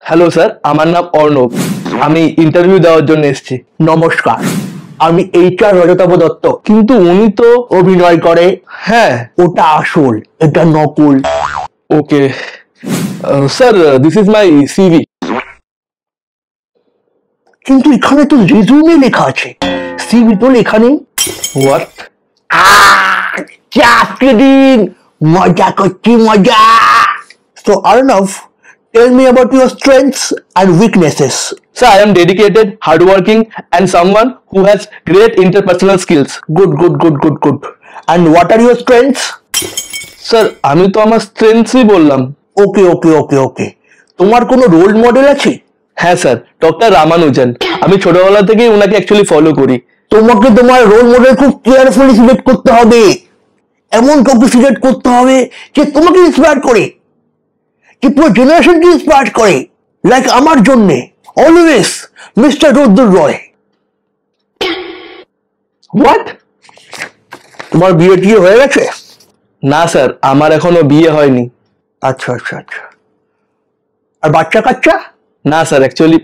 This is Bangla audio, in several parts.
হ্যালো স্যার, আমার নাম অর্ণব। আমি ইন্টারভিউ দেওয়ার জন্য এসেছি। নমস্কার, আমি এইচআর রজতাভ দত্ত। কিন্তু উনি তো অভিনয় করে। হ্যাঁ, ওটা আসল, এটা নকল। Okay sir, this is my CV. কিন্তু এখানে তো রেজুমে লেখা আছে, সিভি তো লেখা নেই। হোয়াট? চাকরি দিন, মজা করছি মজা। So Arnav, tell me about your strengths and weaknesses. Sir, I am dedicated, hardworking, and someone who has great interpersonal skills. Good. And what are your strengths? Sir, আমি তো আমার স্ট্রেংথসই বললাম। ওকে। তোমার কোনো রোল মডেল আছে? হ্যাঁ স্যার, ডক্টর রামানুজন। আমি ছোটবেলা থেকেই ওনাকে অ্যাকচুয়ালি ফলো করি। তোমাকে তোমার রোল মডেল খুব কেয়ারফুলি সিলেক্ট করতে হবে। এমন কাউকে সিলেক্ট করতে হবে যে তোমাকে ইন্সপায়ার করে, যে পুরো জেনারেশনকে ইন্সপায়ার করে। লাইক আমার জন্যে always mister Rudra Roy. What? তোমার বিয়ে টিয়ে হয়ে গেছে? না স্যার, আমার এখনো বিয়ে হয়নি। আচ্ছা। আর বাচ্চা কাচ্চা? না sir, actually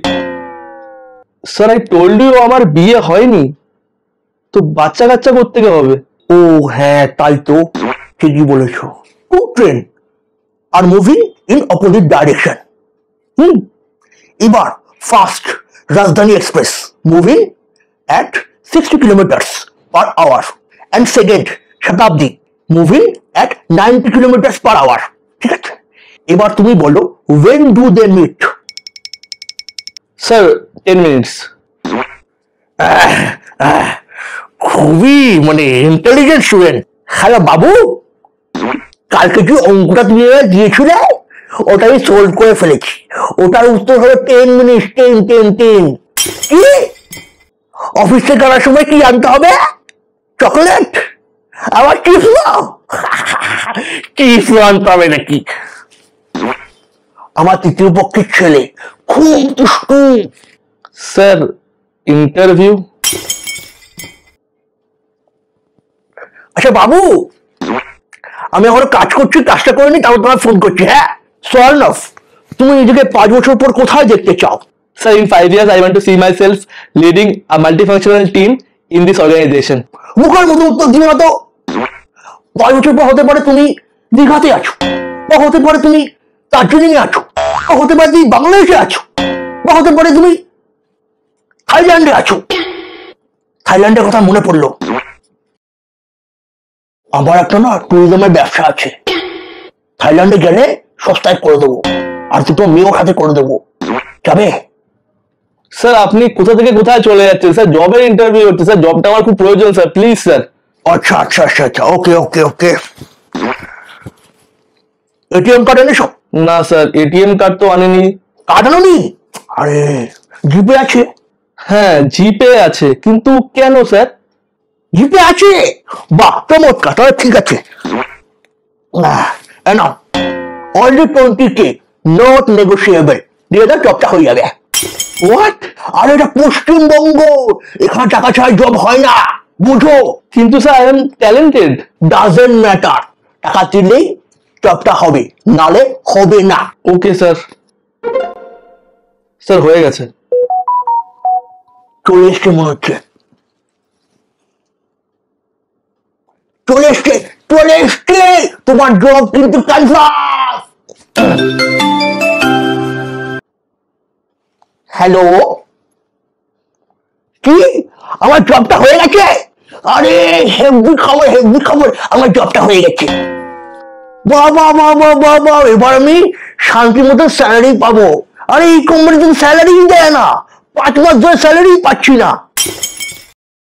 sir I told you আমার বিয়ে হয়নি, তো বাচ্চা কাচ্চা কোত্থেকে হবে? ও হ্যাঁ, তাই তো, ঠিকই বলেছো। To train are moving in opposite direction. এবার ফার্স্ট রাজধানী express moving at 60 kilometers per hour and second Shatabdi moving at 90 kilometers per hour। ঠিক আছে, এবার তুমি বলো when do they meet? Sir 10 minutes. খুবই ইন্টেলিজেন্ট স্টুডেন্ট। হ্যালো বাবু, কালকে যে অঙ্কটা তুমি দিয়েছিলে ওটা আমি সলভ করে ফেলেছি। ওটার উত্তর হলো 10 মিনিটস। 10 কি অফিস থেকে আনার সময় কি আনতে হবে? চকলেট? আবার চিপস আনতে হবে নাকি? আমার তৃতীয় পক্ষের ছেলে খুব দুষ্টু। Sir interview? আচ্ছা বাবু, আমি এখন কাজ করছি, কাজটা করে নি, তারপর তোমার ফোন করছি। হ্যাঁ সোয়ার্ণভ, তুমি নিজেকে 5 বছর পর কোথায় দেখতে চাও? Sir, in 5 years, I want to see myself leading a multifunctional team in this organization. মুখের মতো উত্তর দিও না তো। 5 বছর পর হতে পারে তুমি দীঘাতে আছো, বা হতে পারে তুমি দার্জিলিং এ আছো, বা হতে পারে তুমি বাংলাদেশে আছো, বা হতে পারে তুমি থাইল্যান্ডে আছো। থাইল্যান্ডের কথা মনে পড়লো, আমার একটা ট্যুরিজমের ব্যবসা আছে। থাইল্যান্ডে গেলে সস্তায় করে দেবো, আর দুটো মেয়েও সাথে করে দেবো। যাবে? স্যার আপনি কোথা থেকে কোথায় চলে যাচ্ছেন? স্যার জবের ইন্টারভিউ হচ্ছে, স্যার জবটা আমার খুব প্রয়োজন স্যার, প্লিজ স্যার। আচ্ছা, ওকে। এটিএম কার্ড এনেছো? না স্যার, এটিএম কার্ড তো আনেনি। কার্ড আনোনি? আরে জিপে আছে। হ্যাঁ জিপে আছে, কিন্তু কেন স্যার? জিপে আছে? বাহ চমৎকার, তাহলে ঠিক আছে। নাও অনলি 20K, নট নেগোসিয়েবল। দিয়ে দাও, জবটা হয়ে যাবে। হোয়াট? আরে এটা পশ্চিমবঙ্গ, এখানে টাকা ছাড়া জব হয় না, বুঝো। কিন্তু sir I am talented. Doesn't matter, টাকা দিলেই জবটা হবে, নালে হবে না। Okay sir. স্যার হয়ে গেছে। চলে এসছে মনে হচ্ছে, চলে এসছে। তোমার জব কিন্তু কনফার্ম। হ্যালো, কি আমার জবটা হয়ে গেছে? আরে হেভি খবর, আমার জবটা হয়ে গেছে। বাবা, এবার আমি শান্তি মতো স্যালারি পাবো। আরে এই কোম্পানি তো স্যালারি দেয় না, 5 মাস ধরে স্যালারি পাচ্ছি না।